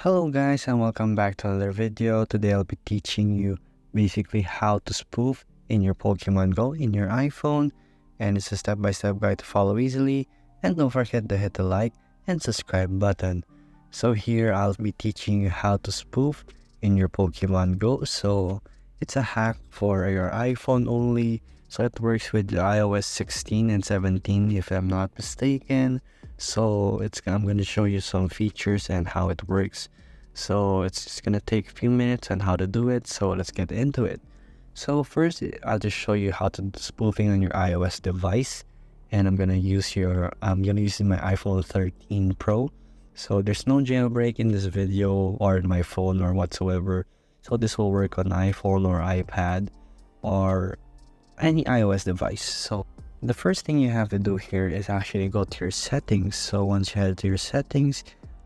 Hello guys and welcome back to another video. Today I'll be teaching you basically how to spoof in your Pokemon Go in your iPhone, and it's a step-by-step guide to follow easily, and don't forget to hit the like and subscribe button. So here I'll be teaching you how to spoof in your Pokemon Go. So it's a hack for your iPhone only, so it works with iOS 16 and 17 if I'm not mistaken. So I'm going to show you some features and how it works. So it's just going to take a few minutes on how to do it. So let's get into it. So first, I'll just show you how to do spoofing on your iOS device. And I'm going to use my iPhone 13 Pro. So there's no jailbreak in this video or in my phone or whatsoever. So this will work on iPhone or iPad or any iOS device. So the first thing you have to do here is actually go to your settings. So once you head to your settings,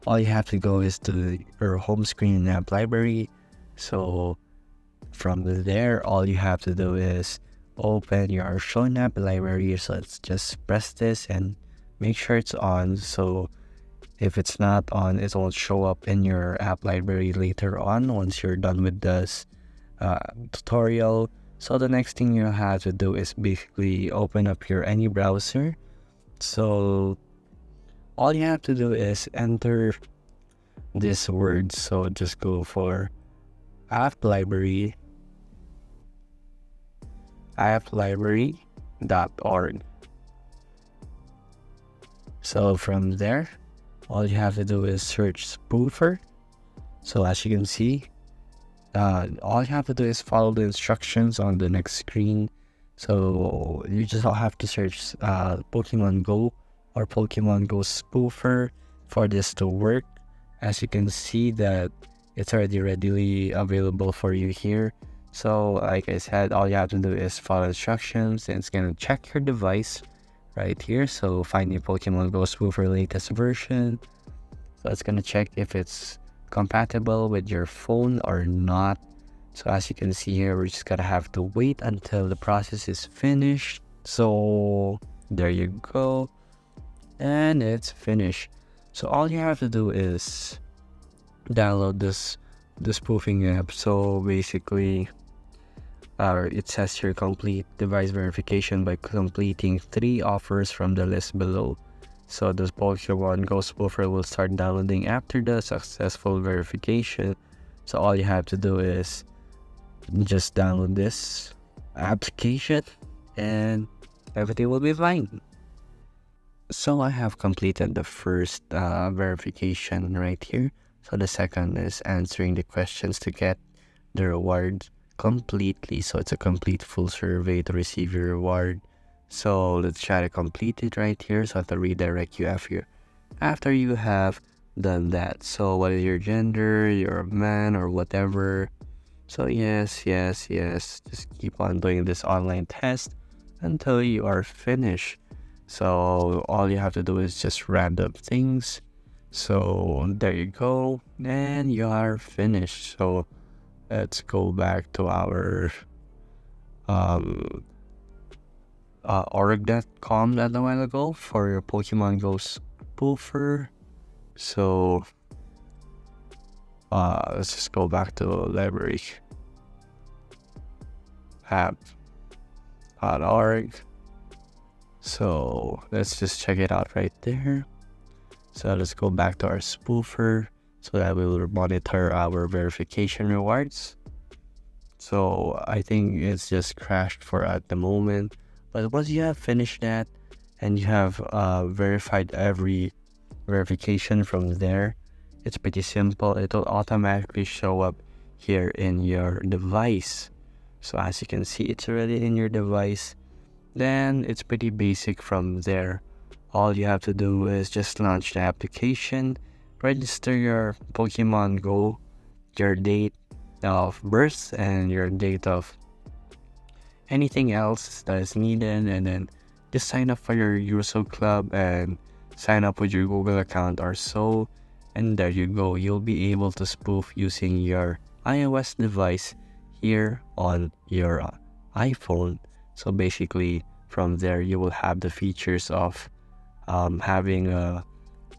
all you have to go is to your home screen in app library. So from there, all you have to do is open your shown app library. So let's just press this and make sure it's on. So if it's not on, it won't show up in your app library later on once you're done with this tutorial. So the next thing you have to do is basically open up your any browser. So all you have to do is enter this word. So just go for applibrary.org. So from there, all you have to do is search spoofer. So as you can see, all you have to do is follow the instructions on the next screen. So you just all have to search Pokemon Go or Pokemon Go spoofer for this to work. As you can see that it's already readily available for you here. So like I said, all you have to do is follow instructions, and it's gonna check your device right here. So find your Pokemon Go spoofer latest version. So it's gonna check if it's compatible with your phone or not. So as you can see here, we're just gonna have to wait until the process is finished. So there you go, and it's finished. So all you have to do is download the spoofing app. So basically it says here complete device verification by completing 3 offers from the list below. So the Pokemon Go spoofer will start downloading after the successful verification. So all you have to do is just download this application and everything will be fine. So I have completed the first verification right here. So the second is answering the questions to get the reward completely. So it's a complete full survey to receive your reward. So let's try to complete it right here. So I have to redirect you after you have done that. So what is your gender? You're a man or whatever. So yes. Just keep on doing this online test until you are finished. So all you have to do is just random things. So there you go, and you are finished. So let's go back to our org.com that a while ago for your Pokemon Go spoofer. So let's just go back to library app.org. So let's just check it out right there. So let's go back to our spoofer so that we will monitor our verification rewards. So I think it's just crashed for at the moment. But once you have finished that and you have verified every verification from there, it's pretty simple. It will automatically show up here in your device. So as you can see, it's already in your device. Then it's pretty basic from there. All you have to do is just launch the application, register your Pokemon Go, your date of birth and your date of anything else that is needed, and then just sign up for your Uso Club and sign up with your Google account or so, and there you go. You'll be able to spoof using your iOS device here on your iPhone. So basically from there you will have the features of having a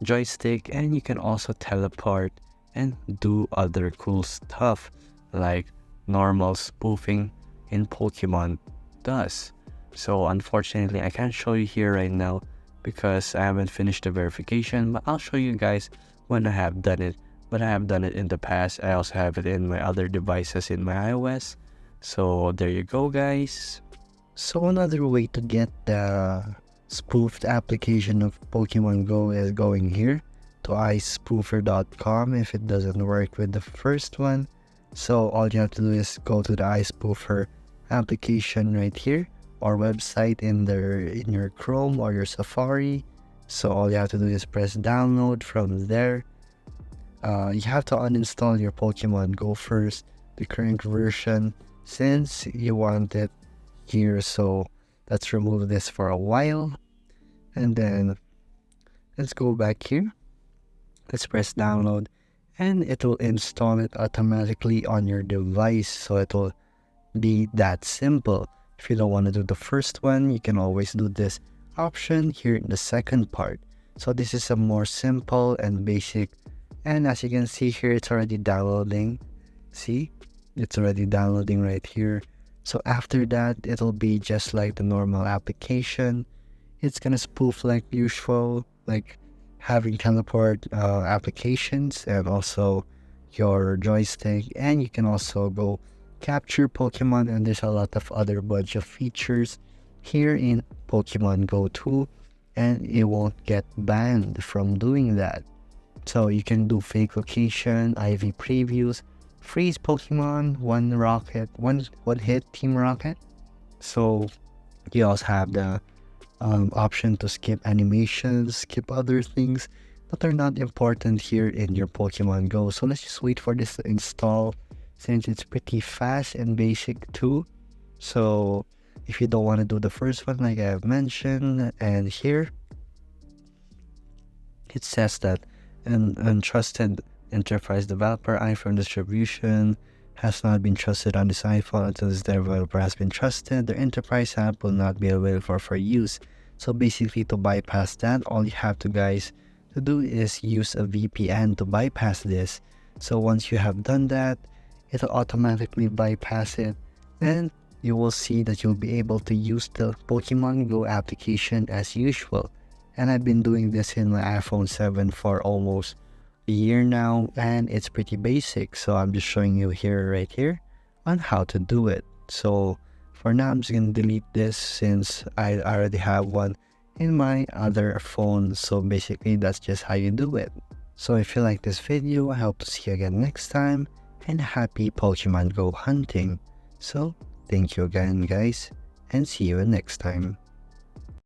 joystick, and you can also teleport and do other cool stuff like normal spoofing in Pokemon does. So unfortunately, I can't show you here right now because I haven't finished the verification, but I'll show you guys when I have done it. But I have done it in the past. I also have it in my other devices in my iOS. So there you go, guys. So another way to get the spoofed application of Pokemon Go is going here to iSpoofer.com if it doesn't work with the first one. So all you have to do is go to the iSpoofer application right here or website in your Chrome or your Safari. So all you have to do is press download from there. You have to uninstall your Pokemon Go first, the current version, since you want it here. So let's remove this for a while, and then let's go back here. Let's press download, and it will install it automatically on your device. So it will be that simple. If you don't want to do the first one, you can always do this option here in the second part. So this is a more simple and basic, and as you can see here, it's already downloading. See, it's already downloading right here. So after that, it'll be just like the normal application. It's gonna spoof like usual, like having teleport applications and also your joystick, and you can also go capture Pokemon, and there's a lot of other bunch of features here in Pokemon Go 2, and it won't get banned from doing that. So you can do fake location, IV previews, freeze Pokemon, one hit Team Rocket. So you also have the option to skip animations, skip other things that are not important here in your Pokemon Go. So let's just wait for this to install since it's pretty fast and basic too. So if you don't want to do the first one like I have mentioned, and here it says that an untrusted enterprise developer iPhone distribution has not been trusted on this iPhone until this developer has been trusted. Their enterprise app will not be available for use. So basically, to bypass that, all you have to guys to do is use a VPN to bypass this. So once you have done that, it'll automatically bypass it, and you will see that you'll be able to use the Pokemon Go application as usual. And I've been doing this in my iPhone 7 for almost a year now, and it's pretty basic. So I'm just showing you here right here on how to do it. So for now, I'm just gonna delete this since I already have one in my other phone. So basically, that's just how you do it. So if you like this video, I hope to see you again next time, and happy Pokemon Go hunting. So thank you again, guys, and see you next time.